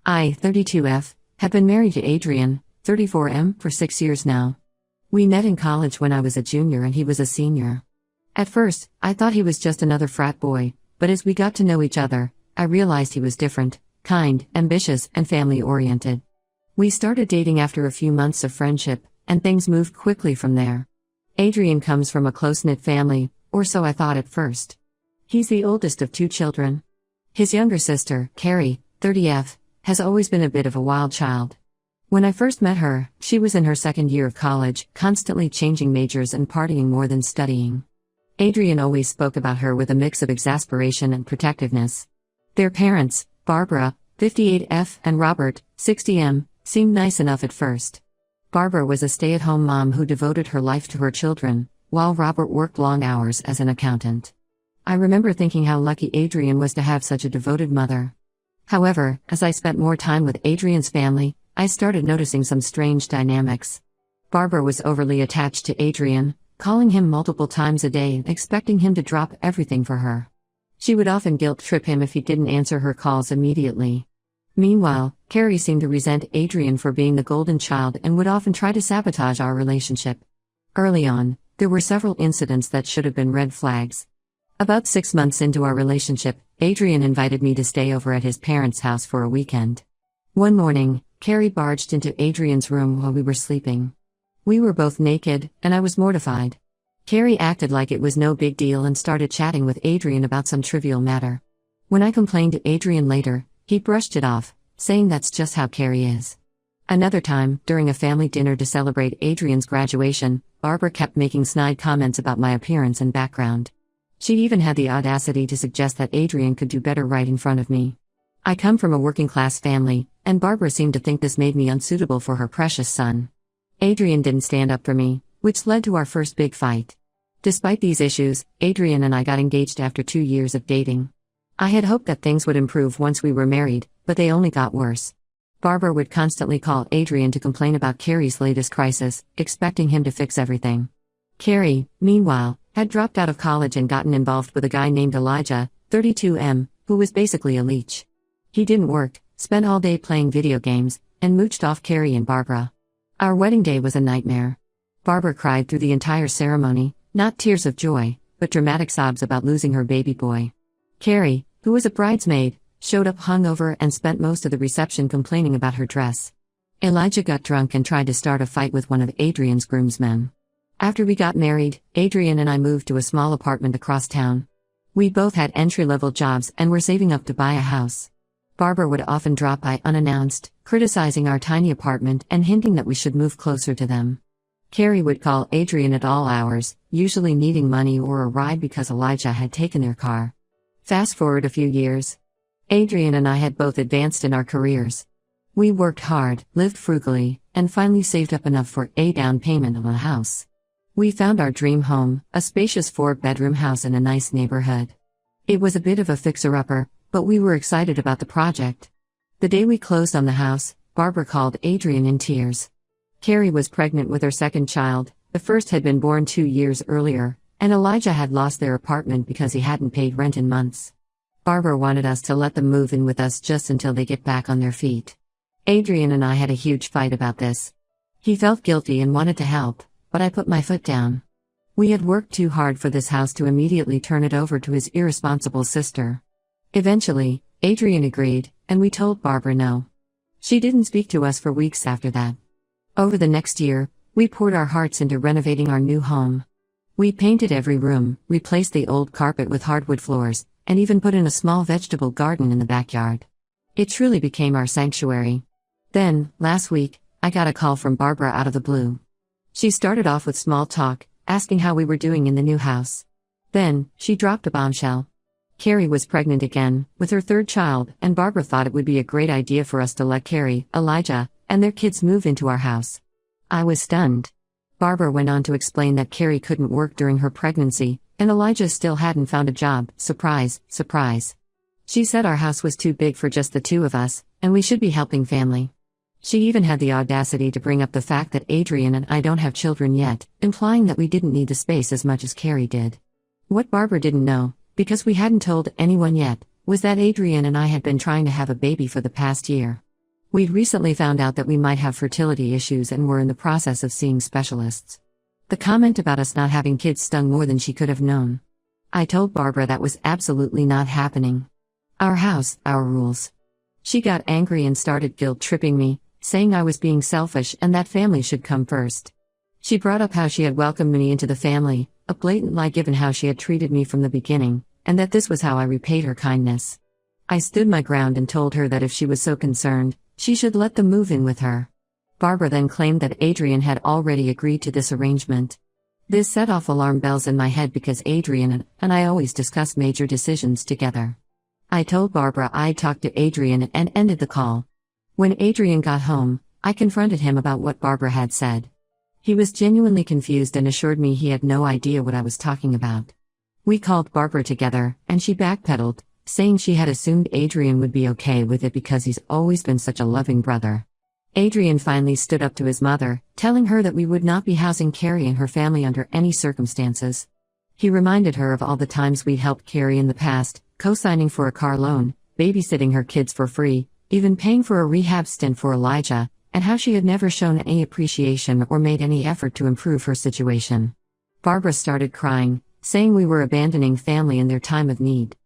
I, 32F, have been married to Adrian, 34M, for 6 years now. We met in college when I was a junior and he was a senior. At first, I thought he was just another frat boy, but as we got to know each other, I realized he was different, kind, ambitious, and family-oriented. We started dating after a few months of friendship, and things moved quickly from there. Adrian comes from a close-knit family, or so I thought at first. He's the oldest of 2 children. His younger sister, Carrie, 30F, has always been a bit of a wild child. When I first met her, she was in her 2nd year of college, constantly changing majors and partying more than studying. Adrian always spoke about her with a mix of exasperation and protectiveness. Their parents, Barbara, 58F, and Robert, 60M, seemed nice enough at first. Barbara was a stay-at-home mom who devoted her life to her children, while Robert worked long hours as an accountant. I remember thinking how lucky Adrian was to have such a devoted mother. However, as I spent more time with Adrian's family, I started noticing some strange dynamics. Barbara was overly attached to Adrian, calling him multiple times a day and expecting him to drop everything for her. She would often guilt-trip him if he didn't answer her calls immediately. Meanwhile, Carrie seemed to resent Adrian for being the golden child and would often try to sabotage our relationship. Early on, there were several incidents that should have been red flags. About 6 months into our relationship, Adrian invited me to stay over at his parents' house for a weekend. One morning, Carrie barged into Adrian's room while we were sleeping. We were both naked, and I was mortified. Carrie acted like it was no big deal and started chatting with Adrian about some trivial matter. When I complained to Adrian later, he brushed it off, saying that's just how Carrie is. Another time, during a family dinner to celebrate Adrian's graduation, Barbara kept making snide comments about my appearance and background. She even had the audacity to suggest that Adrian could do better right in front of me. I come from a working-class family, and Barbara seemed to think this made me unsuitable for her precious son. Adrian didn't stand up for me, which led to our first big fight. Despite these issues, Adrian and I got engaged after 2 years of dating. I had hoped that things would improve once we were married, but they only got worse. Barbara would constantly call Adrian to complain about Carrie's latest crisis, expecting him to fix everything. Carrie, meanwhile, had dropped out of college and gotten involved with a guy named Elijah, 32M, who was basically a leech. He didn't work, spent all day playing video games, and mooched off Carrie and Barbara. Our wedding day was a nightmare. Barbara cried through the entire ceremony, not tears of joy, but dramatic sobs about losing her baby boy. Carrie, who was a bridesmaid, showed up hungover and spent most of the reception complaining about her dress. Elijah got drunk and tried to start a fight with one of Adrian's groomsmen. After we got married, Adrian and I moved to a small apartment across town. We both had entry-level jobs and were saving up to buy a house. Barbara would often drop by unannounced, criticizing our tiny apartment and hinting that we should move closer to them. Carrie would call Adrian at all hours, usually needing money or a ride because Elijah had taken their car. Fast forward a few years. Adrian and I had both advanced in our careers. We worked hard, lived frugally, and finally saved up enough for a down payment on a house. We found our dream home, a spacious 4-bedroom house in a nice neighborhood. It was a bit of a fixer-upper, but we were excited about the project. The day we closed on the house, Barbara called Adrian in tears. Carrie was pregnant with her 2nd child, the first had been born 2 years earlier, and Elijah had lost their apartment because he hadn't paid rent in months. Barbara wanted us to let them move in with us just until they get back on their feet. Adrian and I had a huge fight about this. He felt guilty and wanted to help, but I put my foot down. We had worked too hard for this house to immediately turn it over to his irresponsible sister. Eventually, Adrian agreed, and we told Barbara no. She didn't speak to us for weeks after that. Over the next year, we poured our hearts into renovating our new home. We painted every room, replaced the old carpet with hardwood floors, and even put in a small vegetable garden in the backyard. It truly became our sanctuary. Then, last week, I got a call from Barbara out of the blue. She started off with small talk, asking how we were doing in the new house. Then, she dropped a bombshell. Carrie was pregnant again, with her 3rd child, and Barbara thought it would be a great idea for us to let Carrie, Elijah, and their kids move into our house. I was stunned. Barbara went on to explain that Carrie couldn't work during her pregnancy, and Elijah still hadn't found a job. Surprise, surprise. She said our house was too big for just the 2 of us, and we should be helping family. She even had the audacity to bring up the fact that Adrian and I don't have children yet, implying that we didn't need the space as much as Carrie did. What Barbara didn't know, because we hadn't told anyone yet, was that Adrian and I had been trying to have a baby for the past year. We'd recently found out that we might have fertility issues and were in the process of seeing specialists. The comment about us not having kids stung more than she could have known. I told Barbara that was absolutely not happening. Our house, our rules. She got angry and started guilt-tripping me, saying I was being selfish and that family should come first. She brought up how she had welcomed me into the family, a blatant lie given how she had treated me from the beginning, and that this was how I repaid her kindness. I stood my ground and told her that if she was so concerned, she should let them move in with her. Barbara then claimed that Adrian had already agreed to this arrangement. This set off alarm bells in my head because Adrian and I always discuss major decisions together. I told Barbara I'd talked to Adrian and ended the call. When Adrian got home, I confronted him about what Barbara had said. He was genuinely confused and assured me he had no idea what I was talking about. We called Barbara together, and she backpedaled, saying she had assumed Adrian would be okay with it because he's always been such a loving brother. Adrian finally stood up to his mother, telling her that we would not be housing Carrie and her family under any circumstances. He reminded her of all the times we'd helped Carrie in the past, co-signing for a car loan, babysitting her kids for free, even paying for a rehab stint for Elijah, and how she had never shown any appreciation or made any effort to improve her situation. Barbara started crying, saying we were abandoning family in their time of need.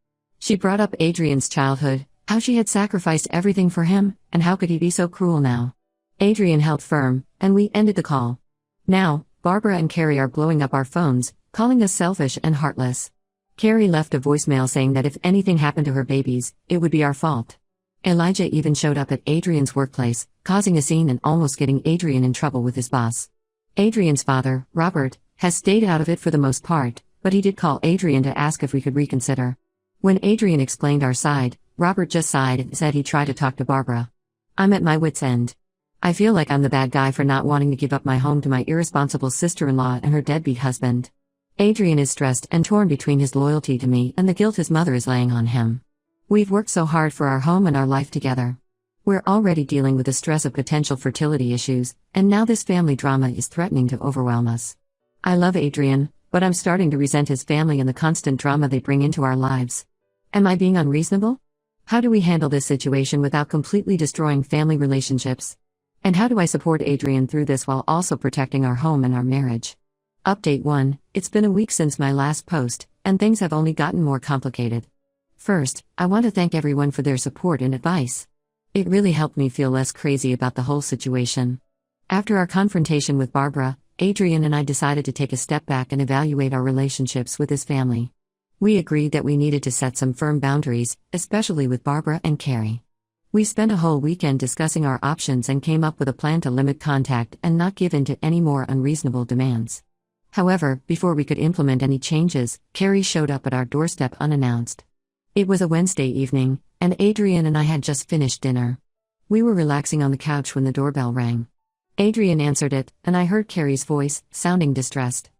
She brought up Adrian's childhood, how she had sacrificed everything for him, and how could he be so cruel now. Adrian held firm, and we ended the call. Now, Barbara and Carrie are blowing up our phones, calling us selfish and heartless. Carrie left a voicemail saying that if anything happened to her babies, it would be our fault. Elijah even showed up at Adrian's workplace, causing a scene and almost getting Adrian in trouble with his boss. Adrian's father, Robert, has stayed out of it for the most part, but he did call Adrian to ask if we could reconsider. When Adrian explained our side, Robert just sighed and said he'd try to talk to Barbara. I'm at my wit's end. I feel like I'm the bad guy for not wanting to give up my home to my irresponsible sister-in-law and her deadbeat husband. Adrian is stressed and torn between his loyalty to me and the guilt his mother is laying on him. We've worked so hard for our home and our life together. We're already dealing with the stress of potential fertility issues, and now this family drama is threatening to overwhelm us. I love Adrian, but I'm starting to resent his family and the constant drama they bring into our lives. Am I being unreasonable? How do we handle this situation without completely destroying family relationships? And how do I support Adrian through this while also protecting our home and our marriage? Update 1. It's been a week since my last post, and things have only gotten more complicated. First, I want to thank everyone for their support and advice. It really helped me feel less crazy about the whole situation. After our confrontation with Barbara, Adrian and I decided to take a step back and evaluate our relationships with his family. We agreed that we needed to set some firm boundaries, especially with Barbara and Carrie. We spent a whole weekend discussing our options and came up with a plan to limit contact and not give in to any more unreasonable demands. However, before we could implement any changes, Carrie showed up at our doorstep unannounced. It was a Wednesday evening, and Adrian and I had just finished dinner. We were relaxing on the couch when the doorbell rang. Adrian answered it, and I heard Carrie's voice, sounding distressed.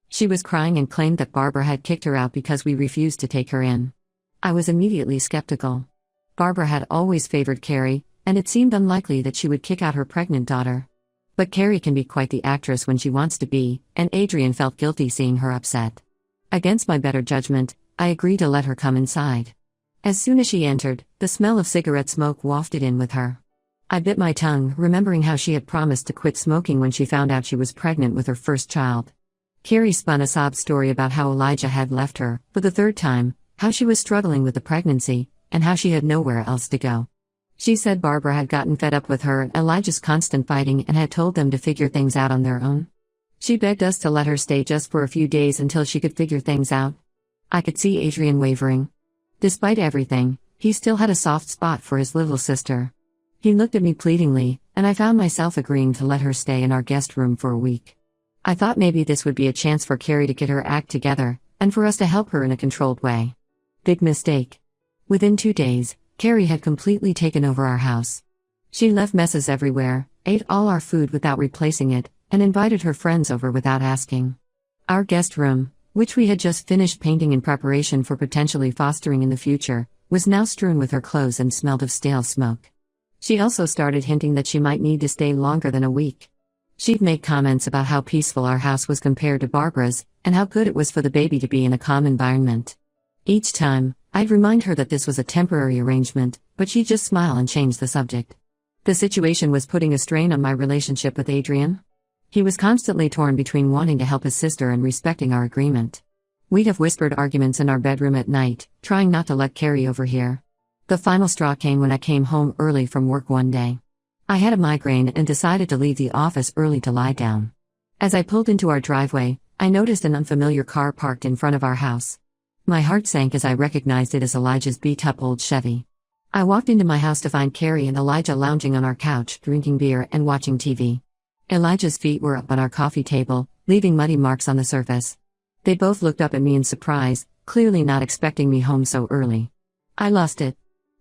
She was crying and claimed that Barbara had kicked her out because we refused to take her in. I was immediately skeptical. Barbara had always favored Carrie, and it seemed unlikely that she would kick out her pregnant daughter. But Carrie can be quite the actress when she wants to be, and Adrian felt guilty seeing her upset. Against my better judgment, I agreed to let her come inside. As soon as she entered, the smell of cigarette smoke wafted in with her. I bit my tongue, remembering how she had promised to quit smoking when she found out she was pregnant with her first child. Carrie spun a sob story about how Elijah had left her, for the third time, how she was struggling with the pregnancy, and how she had nowhere else to go. She said Barbara had gotten fed up with her and Elijah's constant fighting and had told them to figure things out on their own. She begged us to let her stay just for a few days until she could figure things out. I could see Adrian wavering. Despite everything, he still had a soft spot for his little sister. He looked at me pleadingly, and I found myself agreeing to let her stay in our guest room for a week. I thought maybe this would be a chance for Carrie to get her act together, and for us to help her in a controlled way. Big mistake. Within 2 days, Carrie had completely taken over our house. She left messes everywhere, ate all our food without replacing it, and invited her friends over without asking. Our guest room, which we had just finished painting in preparation for potentially fostering in the future, was now strewn with her clothes and smelled of stale smoke. She also started hinting that she might need to stay longer than a week. She'd make comments about how peaceful our house was compared to Barbara's, and how good it was for the baby to be in a calm environment. Each time, I'd remind her that this was a temporary arrangement, but she'd just smile and change the subject. The situation was putting a strain on my relationship with Adrian. He was constantly torn between wanting to help his sister and respecting our agreement. We'd have whispered arguments in our bedroom at night, trying not to let Carrie overhear. The final straw came when I came home early from work one day. I had a migraine and decided to leave the office early to lie down. As I pulled into our driveway, I noticed an unfamiliar car parked in front of our house. My heart sank as I recognized it as Elijah's beat-up old Chevy. I walked into my house to find Carrie and Elijah lounging on our couch, drinking beer and watching TV. Elijah's feet were up on our coffee table, leaving muddy marks on the surface. They both looked up at me in surprise, clearly not expecting me home so early. I lost it.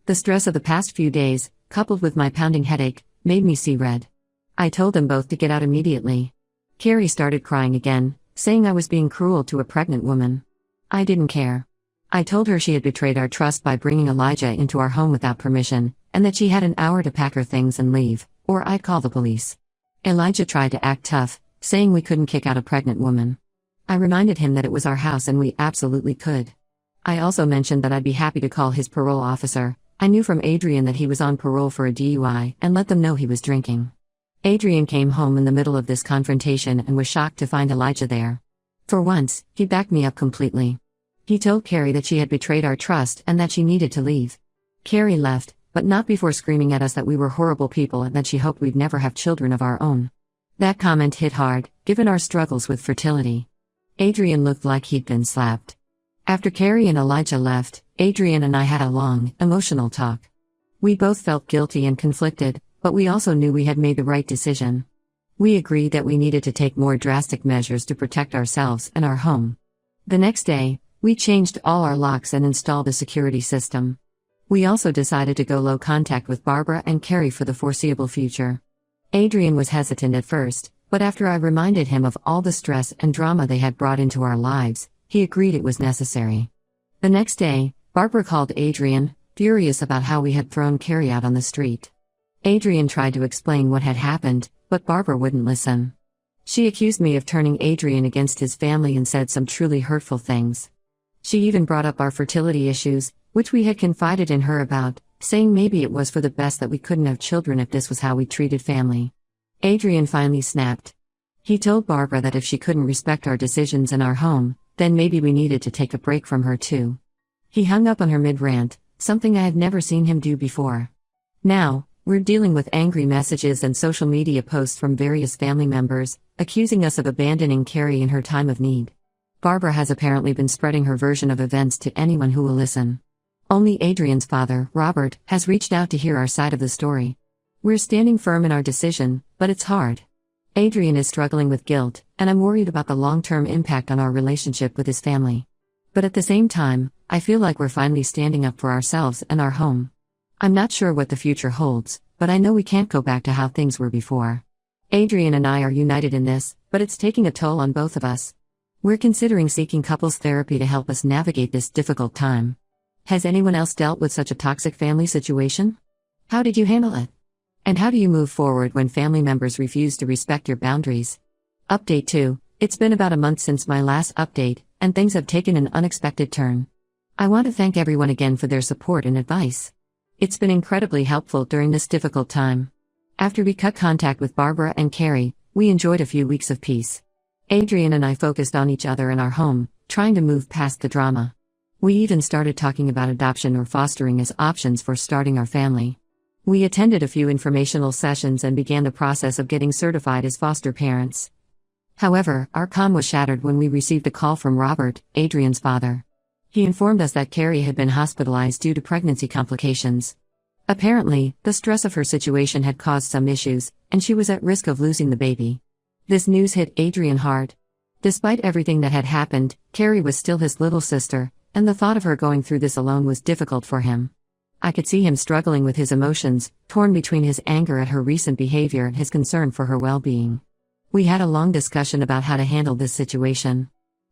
The stress of the past few days, coupled with my pounding headache, made me see red. I told them both to get out immediately. Carrie started crying again, saying I was being cruel to a pregnant woman. I didn't care. I told her she had betrayed our trust by bringing Elijah into our home without permission, and that she had an hour to pack her things and leave, or I'd call the police. Elijah tried to act tough, saying we couldn't kick out a pregnant woman. I reminded him that it was our house and we absolutely could. I also mentioned that I'd be happy to call his parole officer. I knew from Adrian that he was on parole for a DUI, and let them know he was drinking. Adrian came home in the middle of this confrontation and was shocked to find Elijah there. For once, he backed me up completely. He told Carrie that she had betrayed our trust and that she needed to leave. Carrie left, but not before screaming at us that we were horrible people and that she hoped we'd never have children of our own. That comment hit hard, given our struggles with fertility. Adrian looked like he'd been slapped. After Carrie and Elijah left, Adrian and I had a long, emotional talk. We both felt guilty and conflicted, but we also knew we had made the right decision. We agreed that we needed to take more drastic measures to protect ourselves and our home. The next day, we changed all our locks and installed a security system. We also decided to go low contact with Barbara and Carrie for the foreseeable future. Adrian was hesitant at first, but after I reminded him of all the stress and drama they had brought into our lives, he agreed it was necessary. The next day, Barbara called Adrian, furious about how we had thrown Carrie out on the street. Adrian tried to explain what had happened, but Barbara wouldn't listen. She accused me of turning Adrian against his family and said some truly hurtful things. She even brought up our fertility issues, which we had confided in her about, saying maybe it was for the best that we couldn't have children if this was how we treated family. Adrian finally snapped. He told Barbara that if she couldn't respect our decisions in our home, then maybe we needed to take a break from her too. He hung up on her mid-rant, something I had never seen him do before. Now, we're dealing with angry messages and social media posts from various family members, accusing us of abandoning Carrie in her time of need. Barbara has apparently been spreading her version of events to anyone who will listen. Only Adrian's father, Robert, has reached out to hear our side of the story. We're standing firm in our decision, but it's hard. Adrian is struggling with guilt, and I'm worried about the long-term impact on our relationship with his family. But at the same time, I feel like we're finally standing up for ourselves and our home. I'm not sure what the future holds, but I know we can't go back to how things were before. Adrian and I are united in this, but it's taking a toll on both of us. We're considering seeking couples therapy to help us navigate this difficult time. Has anyone else dealt with such a toxic family situation? How did you handle it? And how do you move forward when family members refuse to respect your boundaries? Update 2. It's been about a month since my last update, and things have taken an unexpected turn. I want to thank everyone again for their support and advice. It's been incredibly helpful during this difficult time. After we cut contact with Barbara and Carrie, we enjoyed a few weeks of peace. Adrian and I focused on each other and our home, trying to move past the drama. We even started talking about adoption or fostering as options for starting our family. We attended a few informational sessions and began the process of getting certified as foster parents. However, our calm was shattered when we received a call from Robert, Adrian's father. He informed us that Carrie had been hospitalized due to pregnancy complications. Apparently, the stress of her situation had caused some issues, and she was at risk of losing the baby. This news hit Adrian hard. Despite everything that had happened, Carrie was still his little sister, and the thought of her going through this alone was difficult for him. I could see him struggling with his emotions, torn between his anger at her recent behavior and his concern for her well-being. We had a long discussion about how to handle this situation.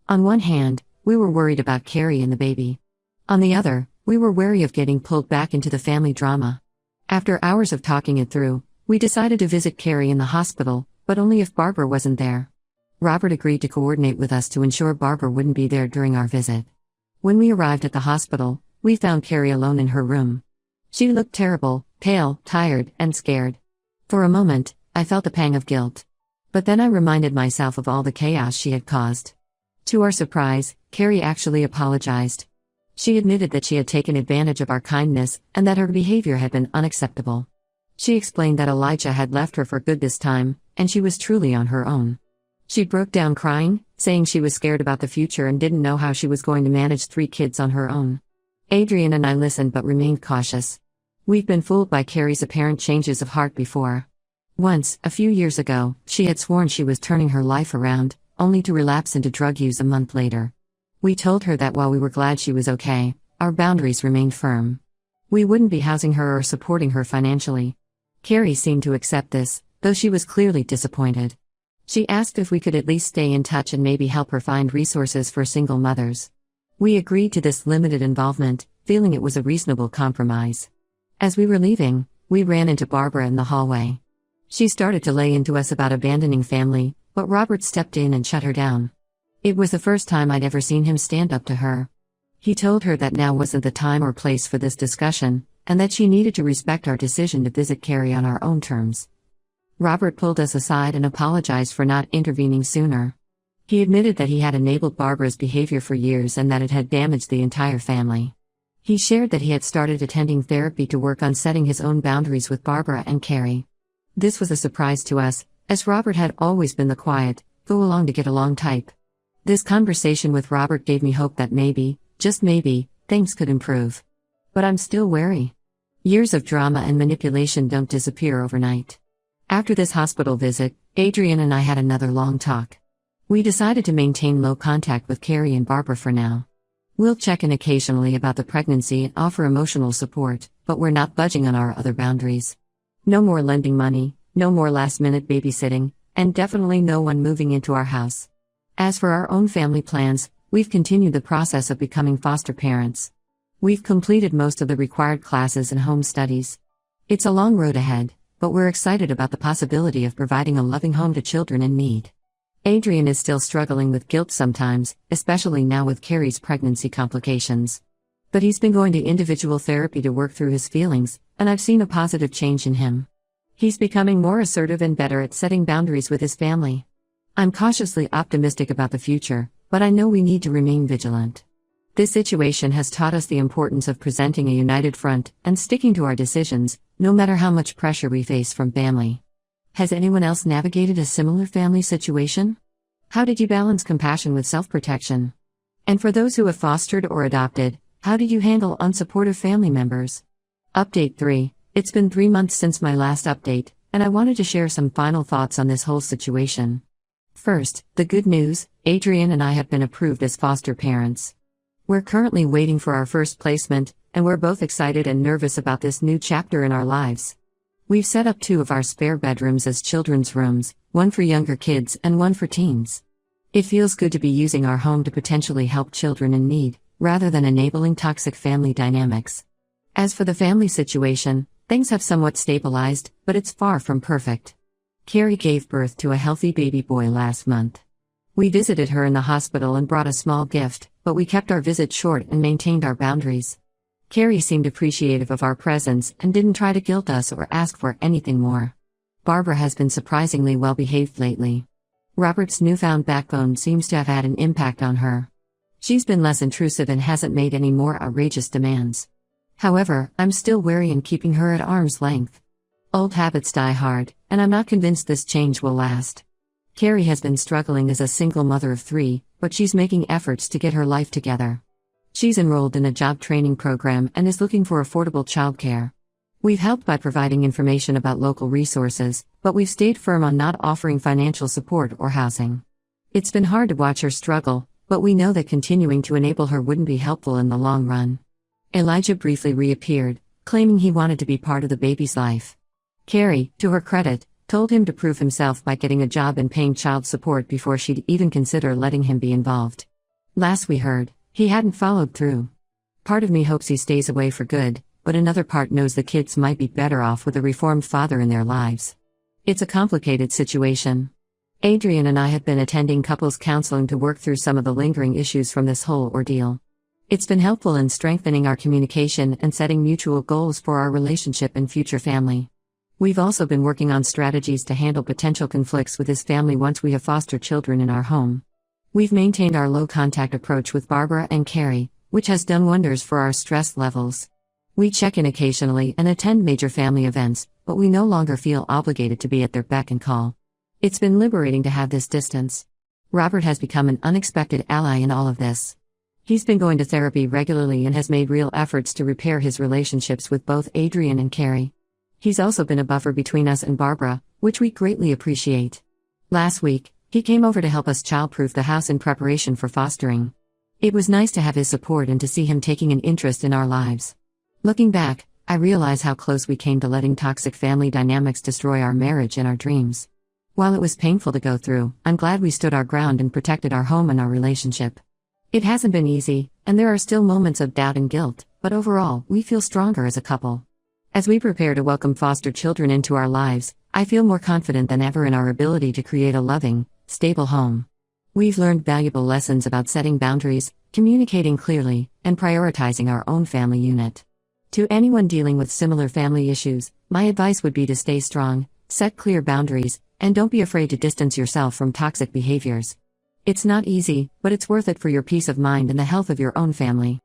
On one hand, we were worried about Carrie and the baby. On the other, we were wary of getting pulled back into the family drama. After hours of talking it through, we decided to visit Carrie in the hospital, but only if Barbara wasn't there. Robert agreed to coordinate with us to ensure Barbara wouldn't be there during our visit. When we arrived at the hospital, we found Carrie alone in her room. She looked terrible, pale, tired, and scared. For a moment, I felt a pang of guilt. But then I reminded myself of all the chaos she had caused. To our surprise, Carrie actually apologized. She admitted that she had taken advantage of our kindness and that her behavior had been unacceptable. She explained that Elijah had left her for good this time, and she was truly on her own. She broke down crying, saying she was scared about the future and didn't know how she was going to manage 3 kids on her own. Adrian and I listened but remained cautious. We've been fooled by Carrie's apparent changes of heart before. Once, a few years ago, she had sworn she was turning her life around, only to relapse into drug use a month later. We told her that while we were glad she was okay, our boundaries remained firm. We wouldn't be housing her or supporting her financially. Carrie seemed to accept this, though she was clearly disappointed. She asked if we could at least stay in touch and maybe help her find resources for single mothers. We agreed to this limited involvement, feeling it was a reasonable compromise. As we were leaving, we ran into Barbara in the hallway. She started to lay into us about abandoning family, but Robert stepped in and shut her down. It was the first time I'd ever seen him stand up to her. He told her that now wasn't the time or place for this discussion, and that she needed to respect our decision to visit Carrie on our own terms. Robert pulled us aside and apologized for not intervening sooner. He admitted that he had enabled Barbara's behavior for years and that it had damaged the entire family. He shared that he had started attending therapy to work on setting his own boundaries with Barbara and Carrie. This was a surprise to us, as Robert had always been the quiet, go along to get along type. This conversation with Robert gave me hope that maybe, just maybe, things could improve. But I'm still wary. Years of drama and manipulation don't disappear overnight. After this hospital visit, Adrian and I had another long talk. We decided to maintain low contact with Carrie and Barbara for now. We'll check in occasionally about the pregnancy and offer emotional support, but we're not budging on our other boundaries. No more lending money, no more last-minute babysitting, and definitely no one moving into our house. As for our own family plans, we've continued the process of becoming foster parents. We've completed most of the required classes and home studies. It's a long road ahead, but we're excited about the possibility of providing a loving home to children in need. Adrian is still struggling with guilt sometimes, especially now with Carrie's pregnancy complications. But he's been going to individual therapy to work through his feelings, and I've seen a positive change in him. He's becoming more assertive and better at setting boundaries with his family. I'm cautiously optimistic about the future, but I know we need to remain vigilant. This situation has taught us the importance of presenting a united front and sticking to our decisions, no matter how much pressure we face from family. Has anyone else navigated a similar family situation? How did you balance compassion with self-protection? And for those who have fostered or adopted, how did you handle unsupportive family members? Update 3. It's been 3 months since my last update, and I wanted to share some final thoughts on this whole situation. First, the good news: Adrian and I have been approved as foster parents. We're currently waiting for our first placement, and we're both excited and nervous about this new chapter in our lives. We've set up 2 of our spare bedrooms as children's rooms, one for younger kids and one for teens. It feels good to be using our home to potentially help children in need, rather than enabling toxic family dynamics. As for the family situation, things have somewhat stabilized, but it's far from perfect. Carrie gave birth to a healthy baby boy last month. We visited her in the hospital and brought a small gift, but we kept our visit short and maintained our boundaries. Carrie seemed appreciative of our presence and didn't try to guilt us or ask for anything more. Barbara has been surprisingly well behaved lately. Robert's newfound backbone seems to have had an impact on her. She's been less intrusive and hasn't made any more outrageous demands. However, I'm still wary in keeping her at arm's length. Old habits die hard, and I'm not convinced this change will last. Carrie has been struggling as a single mother of 3, but she's making efforts to get her life together. She's enrolled in a job training program and is looking for affordable childcare. We've helped by providing information about local resources, but we've stayed firm on not offering financial support or housing. It's been hard to watch her struggle, but we know that continuing to enable her wouldn't be helpful in the long run. Elijah briefly reappeared, claiming he wanted to be part of the baby's life. Carrie, to her credit, told him to prove himself by getting a job and paying child support before she'd even consider letting him be involved. Last we heard, he hadn't followed through. Part of me hopes he stays away for good, but another part knows the kids might be better off with a reformed father in their lives. It's a complicated situation. Adrian and I have been attending couples counseling to work through some of the lingering issues from this whole ordeal. It's been helpful in strengthening our communication and setting mutual goals for our relationship and future family. We've also been working on strategies to handle potential conflicts with his family once we have foster children in our home. We've maintained our low-contact approach with Barbara and Carrie, which has done wonders for our stress levels. We check in occasionally and attend major family events, but we no longer feel obligated to be at their beck and call. It's been liberating to have this distance. Robert has become an unexpected ally in all of this. He's been going to therapy regularly and has made real efforts to repair his relationships with both Adrian and Carrie. He's also been a buffer between us and Barbara, which we greatly appreciate. Last week, he came over to help us childproof the house in preparation for fostering. It was nice to have his support and to see him taking an interest in our lives. Looking back, I realize how close we came to letting toxic family dynamics destroy our marriage and our dreams. While it was painful to go through, I'm glad we stood our ground and protected our home and our relationship. It hasn't been easy, and there are still moments of doubt and guilt, but overall, we feel stronger as a couple. As we prepare to welcome foster children into our lives, I feel more confident than ever in our ability to create a loving, stable home. We've learned valuable lessons about setting boundaries, communicating clearly, and prioritizing our own family unit. To anyone dealing with similar family issues, my advice would be to stay strong, set clear boundaries, and don't be afraid to distance yourself from toxic behaviors. It's not easy, but it's worth it for your peace of mind and the health of your own family.